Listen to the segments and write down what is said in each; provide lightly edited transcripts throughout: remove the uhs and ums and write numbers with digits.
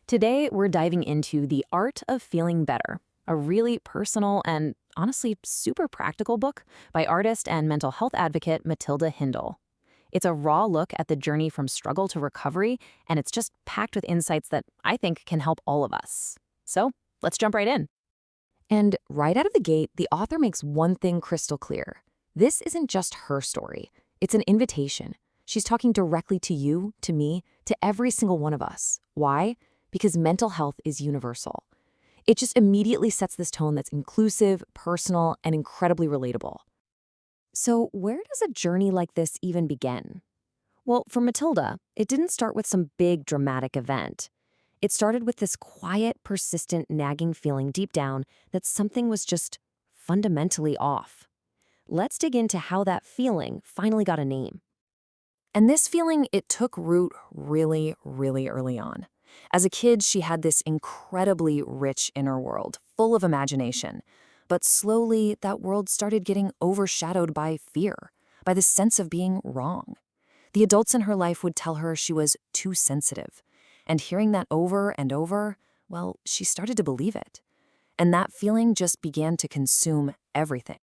Today, we're diving into The Art of Feeling Better, a really personal and honestly super practical book by artist and mental health advocate Matilda Hindle. It's a raw look at the journey from struggle to recovery, and it's just packed with insights that I think can help all of us. So let's jump right in. And right out of the gate, the author makes one thing crystal clear. This isn't just her story. It's an invitation. She's talking directly to you, to me, to every single one of us. Why? Because mental health is universal. It just immediately sets this tone that's inclusive, personal, and incredibly relatable. So where does a journey like this even begin? Well, for Matilda, it didn't start with some big dramatic event. It started with this quiet, persistent, nagging feeling deep down that something was just fundamentally off. Let's dig into how that feeling finally got a name. And this feeling, it took root really, really early on. As a kid, she had this incredibly rich inner world, full of imagination. But slowly, that world started getting overshadowed by fear, by the sense of being wrong. The adults in her life would tell her she was too sensitive. And hearing that over and over, well, she started to believe it. And that feeling just began to consume everything.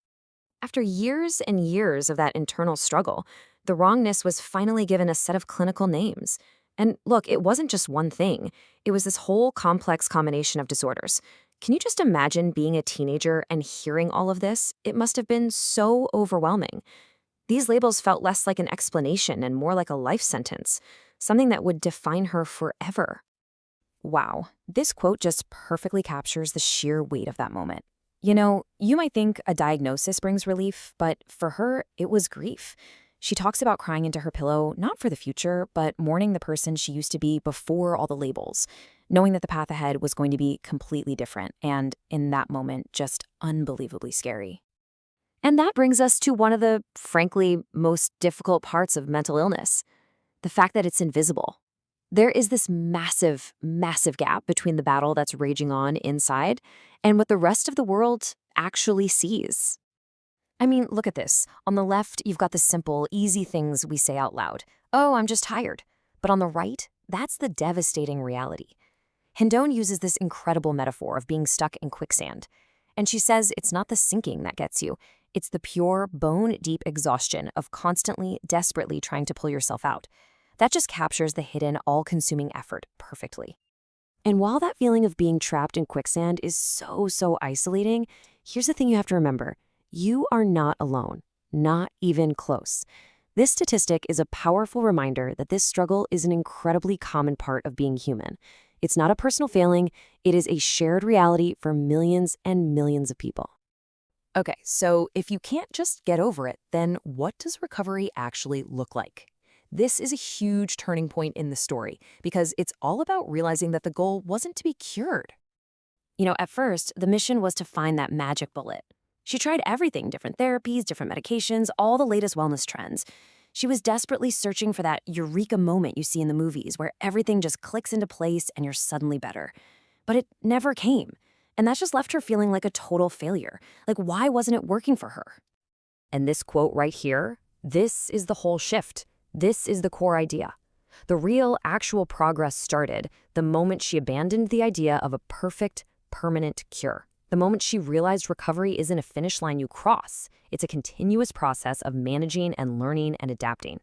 After years and years of that internal struggle, the wrongness was finally given a set of clinical names. And look, it wasn't just one thing. It was this whole complex combination of disorders. Can you just imagine being a teenager and hearing all of this? It must have been so overwhelming. These labels felt less like an explanation and more like a life sentence, something that would define her forever. Wow, this quote just perfectly captures the sheer weight of that moment. You know, you might think a diagnosis brings relief, but for her, it was grief. She talks about crying into her pillow, not for the future, but mourning the person she used to be before all the labels, knowing that the path ahead was going to be completely different, and in that moment, just unbelievably scary. And that brings us to one of the, frankly, most difficult parts of mental illness, the fact that it's invisible. There is this massive, massive gap between the battle that's raging on inside and what the rest of the world actually sees. I mean, look at this. On the left, you've got the simple, easy things we say out loud. Oh, I'm just tired. But on the right, that's the devastating reality. Hindone uses this incredible metaphor of being stuck in quicksand. And she says it's not the sinking that gets you. It's the pure, bone-deep exhaustion of constantly, desperately trying to pull yourself out. That just captures the hidden, all-consuming effort perfectly. And while that feeling of being trapped in quicksand is so isolating, here's the thing you have to remember. You are not alone, not even close. This statistic is a powerful reminder that this struggle is an incredibly common part of being human. It's not a personal failing, it is a shared reality for millions and millions of people. Okay, so if you can't just get over it, then what does recovery actually look like? This is a huge turning point in the story because it's all about realizing that the goal wasn't to be cured. You know, at first, the mission was to find that magic bullet. She tried everything, different therapies, different medications, all the latest wellness trends. She was desperately searching for that eureka moment you see in the movies where everything just clicks into place and you're suddenly better. But it never came. And that just left her feeling like a total failure. Like, why wasn't it working for her? And this quote right here, this is the whole shift. This is the core idea. The real, actual progress started the moment she abandoned the idea of a perfect, permanent cure. The moment she realized recovery isn't a finish line you cross, it's a continuous process of managing and learning and adapting.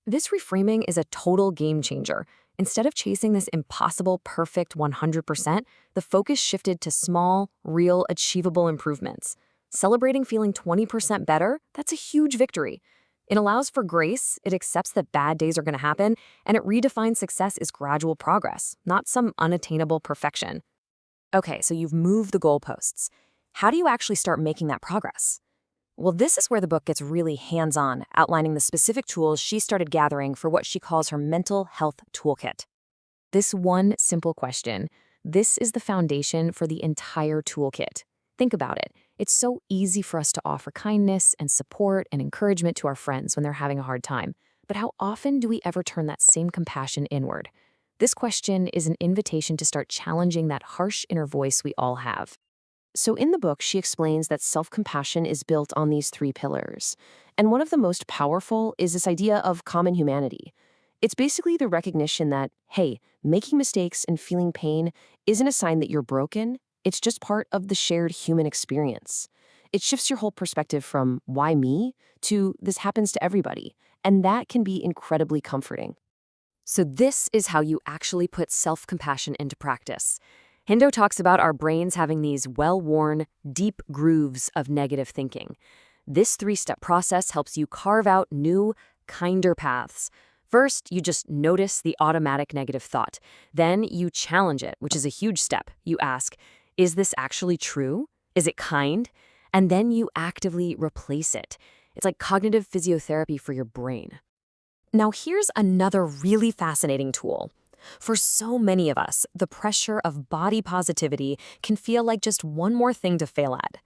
This reframing is a total game changer. Instead of chasing this impossible, perfect 100%, the focus shifted to small, real, achievable improvements. Celebrating feeling 20% better, that's a huge victory. It allows for grace, it accepts that bad days are going to happen, and it redefines success as gradual progress, not some unattainable perfection. Okay, so you've moved the goalposts. How do you actually start making that progress? Well, this is where the book gets really hands-on, outlining the specific tools she started gathering for what she calls her mental health toolkit. This one simple question, this is the foundation for the entire toolkit. Think about it. It's so easy for us to offer kindness and support and encouragement to our friends when they're having a hard time. But how often do we ever turn that same compassion inward? This question is an invitation to start challenging that harsh inner voice we all have. So in the book, she explains that self-compassion is built on these three pillars. And one of the most powerful is this idea of common humanity. It's basically the recognition that, hey, making mistakes and feeling pain isn't a sign that you're broken, it's just part of the shared human experience. It shifts your whole perspective from why me to this happens to everybody, and that can be incredibly comforting. So this is how you actually put self-compassion into practice. Hendo talks about our brains having these well-worn, deep grooves of negative thinking. This three-step process helps you carve out new, kinder paths. First, you just notice the automatic negative thought. Then you challenge it, which is a huge step. You ask, is this actually true? Is it kind? And then you actively replace it. It's like cognitive physiotherapy for your brain. Now, here's another really fascinating tool. For so many of us, the pressure of body positivity can feel like just one more thing to fail at.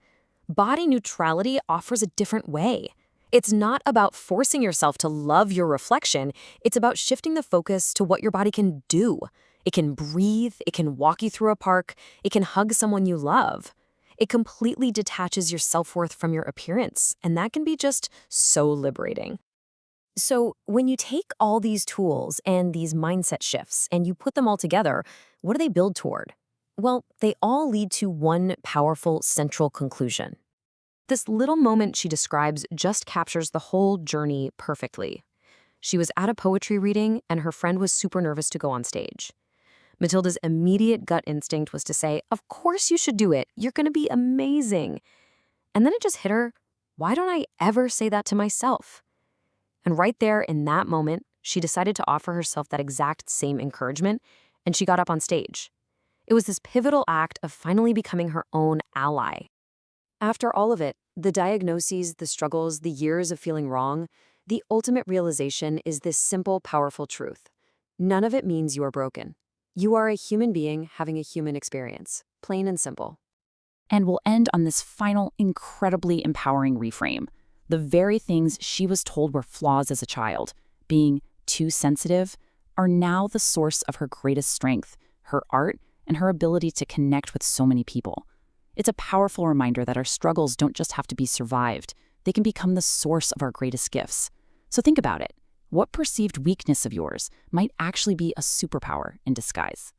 Body neutrality offers a different way. It's not about forcing yourself to love your reflection, it's about shifting the focus to what your body can do. It can breathe, it can walk you through a park, it can hug someone you love. It completely detaches your self-worth from your appearance, and that can be just so liberating. So, when you take all these tools and these mindset shifts and you put them all together, what do they build toward? Well, they all lead to one powerful central conclusion. This little moment she describes just captures the whole journey perfectly. She was at a poetry reading and her friend was super nervous to go on stage. Matilda's immediate gut instinct was to say, "Of course you should do it. You're going to be amazing." And then it just hit her, why don't I ever say that to myself? And right there in that moment, she decided to offer herself that exact same encouragement, and she got up on stage. It was this pivotal act of finally becoming her own ally. After all of it, the diagnoses, the struggles, the years of feeling wrong, the ultimate realization is this simple, powerful truth. None of it means you are broken. You are a human being having a human experience, plain and simple. And we'll end on this final, incredibly empowering reframe. The very things she was told were flaws as a child, being too sensitive, are now the source of her greatest strength, her art, and her ability to connect with so many people. It's a powerful reminder that our struggles don't just have to be survived, they can become the source of our greatest gifts. So think about it. What perceived weakness of yours might actually be a superpower in disguise?